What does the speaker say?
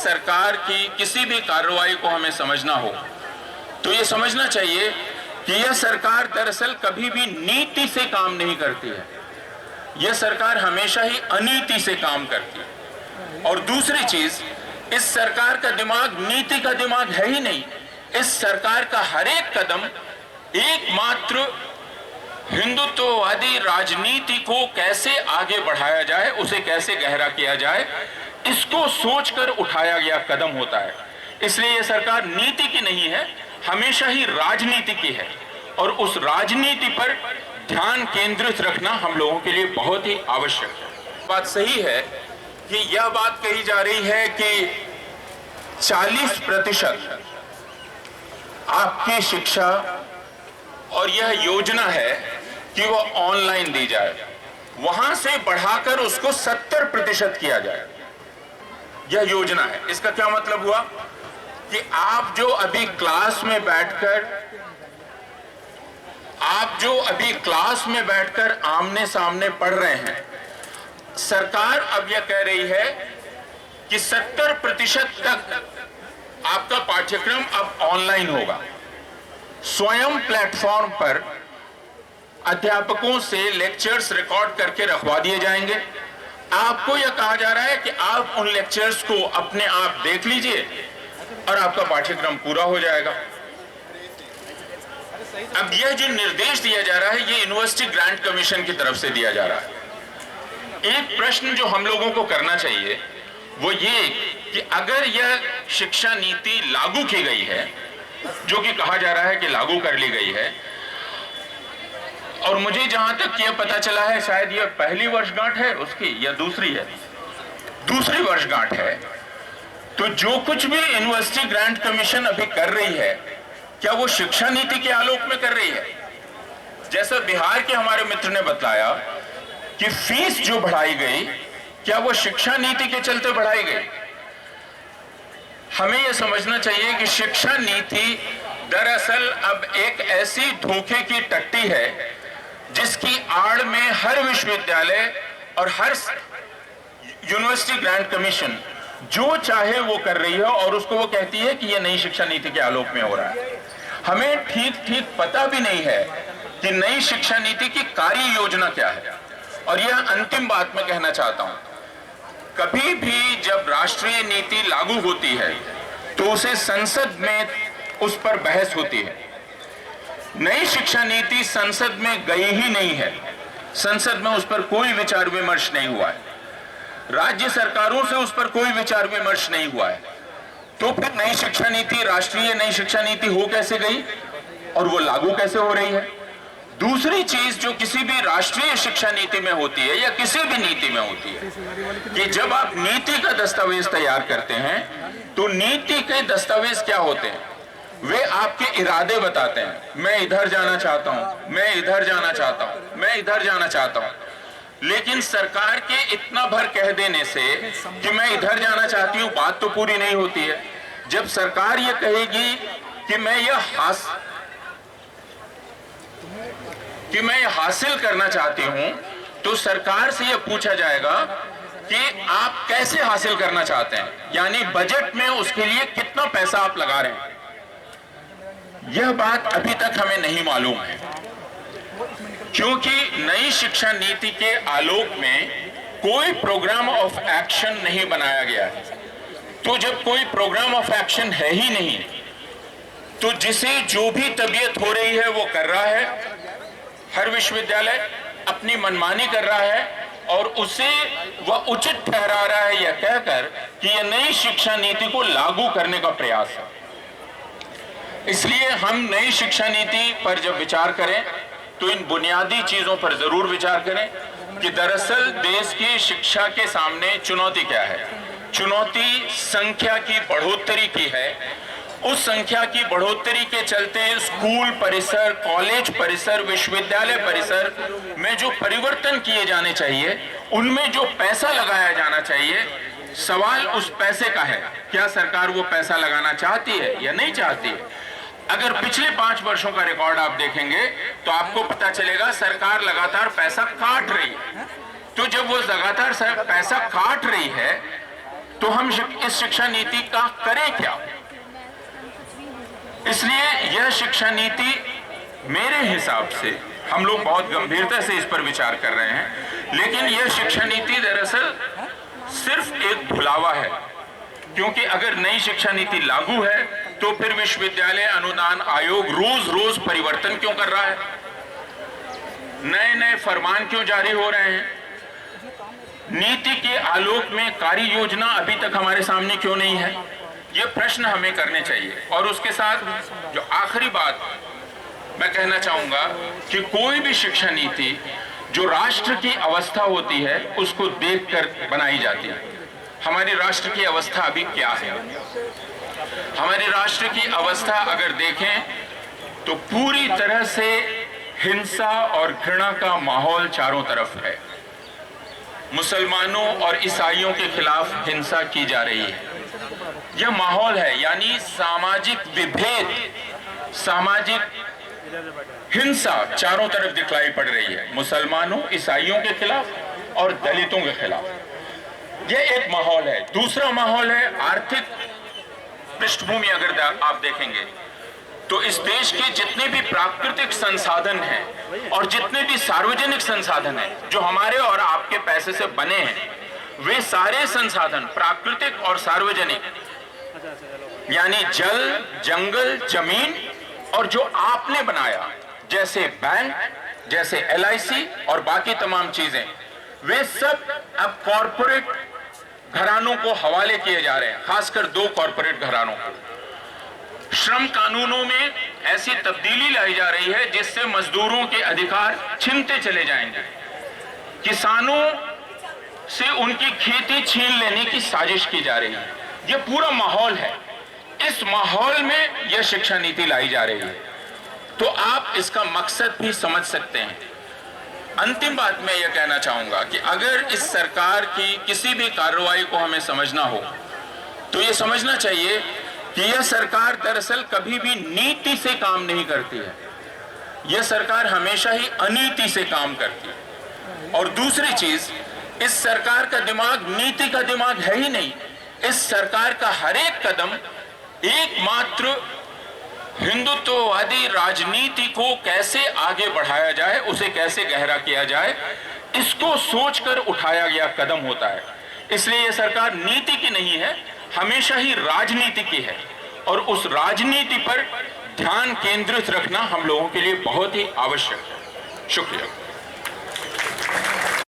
सरकार की किसी भी कार्रवाई को हमें समझना हो तो ये समझना चाहिए कि यह सरकार दरअसल कभी भी नीति से काम नहीं करती है। यह सरकार हमेशा ही अनीति से काम करती है। और दूसरी चीज, इस सरकार का दिमाग नीति का दिमाग है ही नहीं। इस सरकार का हर एक कदम एकमात्र हिंदुत्ववादी राजनीति को कैसे आगे बढ़ाया जाए, उसे कैसे गहरा किया जाए, इसको सोचकर उठाया गया कदम होता है। इसलिए यह सरकार नीति की नहीं है, हमेशा ही राजनीति की है। और उस राजनीति पर ध्यान केंद्रित रखना हम लोगों के लिए बहुत ही आवश्यक है। बात सही है कि यह बात कही जा रही है कि 40% आपकी शिक्षा और यह योजना है कि वह ऑनलाइन दी जाए, वहां से बढ़ाकर उसको 70% किया जाए। यह योजना है। इसका क्या मतलब हुआ कि आप जो अभी क्लास में बैठकर आमने सामने पढ़ रहे हैं, सरकार अब यह कह रही है कि 70% तक आपका पाठ्यक्रम अब ऑनलाइन होगा। स्वयं प्लेटफॉर्म पर अध्यापकों से लेक्चर्स रिकॉर्ड करके रखवा दिए जाएंगे। आपको यह कहा जा रहा है कि आप उन लेक्चर्स को अपने आप देख लीजिए और आपका पाठ्यक्रम पूरा हो जाएगा। अब यह जो निर्देश दिया जा रहा है, यह यूनिवर्सिटी ग्रांट कमीशन की तरफ से दिया जा रहा है। एक प्रश्न जो हम लोगों को करना चाहिए वो ये कि अगर यह शिक्षा नीति लागू की गई है, जो कि कहा जा रहा है कि लागू कर ली गई है, और मुझे जहां तक यह पता चला है शायद यह पहली वर्षगांठ है उसकी या दूसरी है, दूसरी वर्षगांठ है, तो जो कुछ भी यूनिवर्सिटी ग्रांट कमीशन अभी कर रही है, क्या वो शिक्षा नीति के आलोक में कर रही है? जैसा बिहार के हमारे मित्र ने बताया कि फीस जो बढ़ाई गई, क्या वो शिक्षा नीति के चलते बढ़ाई गई? हमें यह समझना चाहिए कि शिक्षा नीति दरअसल अब एक ऐसी धोखे की टट्टी है जिसकी आड़ में हर विश्वविद्यालय और हर यूनिवर्सिटी ग्रांट कमीशन जो चाहे वो कर रही है और उसको वो कहती है कि यह नई शिक्षा नीति के आलोक में हो रहा है। हमें ठीक पता भी नहीं है कि नई शिक्षा नीति की कार्य योजना क्या है। और यह अंतिम बात मैं कहना चाहता हूं, कभी भी जब राष्ट्रीय नीति लागू होती है तो उसे संसद में उस पर बहस होती है। नई शिक्षा नीति संसद में गई ही नहीं है, संसद में उस पर कोई विचार विमर्श नहीं हुआ है, राज्य सरकारों से उस पर कोई विचार विमर्श नहीं हुआ है। तो फिर नई शिक्षा नीति, राष्ट्रीय नई शिक्षा नीति हो कैसे गई और वो लागू कैसे हो रही है? दूसरी चीज जो किसी भी राष्ट्रीय शिक्षा नीति में होती है या किसी भी नीति में होती है कि जब आप नीति का दस्तावेज तैयार करते हैं तो नीति के दस्तावेज क्या होते हैं? वे आपके इरादे बताते हैं। मैं इधर जाना चाहता हूं, मैं इधर जाना चाहता हूं, मैं इधर जाना चाहता हूं। लेकिन सरकार के इतना भर कह देने से कि मैं इधर जाना चाहती हूं, बात तो पूरी नहीं होती है। जब सरकार ये कहेगी कि मैं यह हासिल करना चाहती हूं, तो सरकार से यह पूछा जाएगा कि आप कैसे हासिल करना चाहते हैं, यानी बजट में उसके लिए कितना पैसा आप लगा रहे हैं। यह बात अभी तक हमें नहीं मालूम है, क्योंकि नई शिक्षा नीति के आलोक में कोई प्रोग्राम ऑफ एक्शन नहीं बनाया गया है। तो जब कोई प्रोग्राम ऑफ एक्शन है ही नहीं, तो जिसे जो भी तबीयत हो रही है वो कर रहा है। हर विश्वविद्यालय अपनी मनमानी कर रहा है और उसे वह उचित ठहरा रहा है यह कहकर कि यह नई शिक्षा नीति को लागू करने का प्रयास है। इसलिए हम नई शिक्षा नीति पर जब विचार करें तो इन बुनियादी चीजों पर जरूर विचार करें कि दरअसल देश की शिक्षा के सामने चुनौती क्या है। चुनौती संख्या की बढ़ोतरी की है। उस संख्या की बढ़ोतरी के चलते स्कूल परिसर, कॉलेज परिसर, विश्वविद्यालय परिसर में जो परिवर्तन किए जाने चाहिए, उनमें जो पैसा लगाया जाना चाहिए, सवाल उस पैसे का है। क्या सरकार वो पैसा लगाना चाहती है या नहीं चाहती है? अगर पिछले 5 वर्षों का रिकॉर्ड आप देखेंगे तो आपको पता चलेगा सरकार लगातार पैसा काट रही है। तो जब वो लगातार पैसा काट रही है तो हम इस शिक्षा नीति का करें क्या? इसलिए यह शिक्षा नीति मेरे हिसाब से हम लोग बहुत गंभीरता से इस पर विचार कर रहे हैं, लेकिन यह शिक्षा नीति दरअसल सिर्फ एक भुलावा है, क्योंकि अगर नई शिक्षा नीति लागू है तो फिर विश्वविद्यालय अनुदान आयोग रोज रोज परिवर्तन क्यों कर रहा है, नए नए फरमान क्यों जारी हो रहे हैं, नीति के आलोक में कार्य योजना अभी तक हमारे सामने क्यों नहीं है? ये प्रश्न हमें करने चाहिए। और उसके साथ जो आखिरी बात मैं कहना चाहूंगा कि कोई भी शिक्षा नीति जो राष्ट्र की अवस्था होती है उसको देखकर बनाई जाती है। हमारी राष्ट्र की अवस्था अभी क्या है? हमारी राष्ट्र की अवस्था अगर देखें तो पूरी तरह से हिंसा और घृणा का माहौल चारों तरफ है। मुसलमानों और ईसाइयों के खिलाफ हिंसा की जा रही है। यह माहौल है, यानी सामाजिक विभेद, सामाजिक हिंसा चारों तरफ दिखलाई पड़ रही है, मुसलमानों, ईसाइयों के खिलाफ और दलितों के खिलाफ। यह एक माहौल है। दूसरा माहौल है आर्थिक पृष्ठभूमि। अगर आप देखेंगे तो इस देश के जितने भी प्राकृतिक संसाधन हैं और जितने भी सार्वजनिक संसाधन हैं जो हमारे और आपके पैसे से बने हैं, वे सारे संसाधन प्राकृतिक और सार्वजनिक, यानी जल, जंगल, जमीन और जो आपने बनाया जैसे बैंक, जैसे LIC और बाकी तमाम चीजें, वे सब अब कॉरपोरेट घरानों को हवाले किए जा रहे हैं, खासकर 2 कॉरपोरेट घरानों को। श्रम कानूनों में ऐसी तब्दीली लाई जा रही है जिससे मजदूरों के अधिकार छिनते चले जाएंगे। किसानों से उनकी खेती छीन लेने की साजिश की जा रही है। यह पूरा माहौल है। इस माहौल में यह शिक्षा नीति लाई जा रही है, तो आप इसका मकसद भी समझ सकते हैं। अंतिम बात मैं यह कहना चाहूंगा कि अगर इस सरकार की किसी भी कार्रवाई को हमें समझना हो तो यह समझना चाहिए कि यह सरकार दरअसल कभी भी नीति से काम नहीं करती है। यह सरकार हमेशा ही अनीति से काम करती है। और दूसरी चीज, इस सरकार का दिमाग नीति का दिमाग है ही नहीं। इस सरकार का हर एक कदम एकमात्र हिंदुत्ववादी राजनीति को कैसे आगे बढ़ाया जाए, उसे कैसे गहरा किया जाए, इसको सोचकर उठाया गया कदम होता है। इसलिए यह सरकार नीति की नहीं है, हमेशा ही राजनीति की है। और उस राजनीति पर ध्यान केंद्रित रखना हम लोगों के लिए बहुत ही आवश्यक है। शुक्रिया।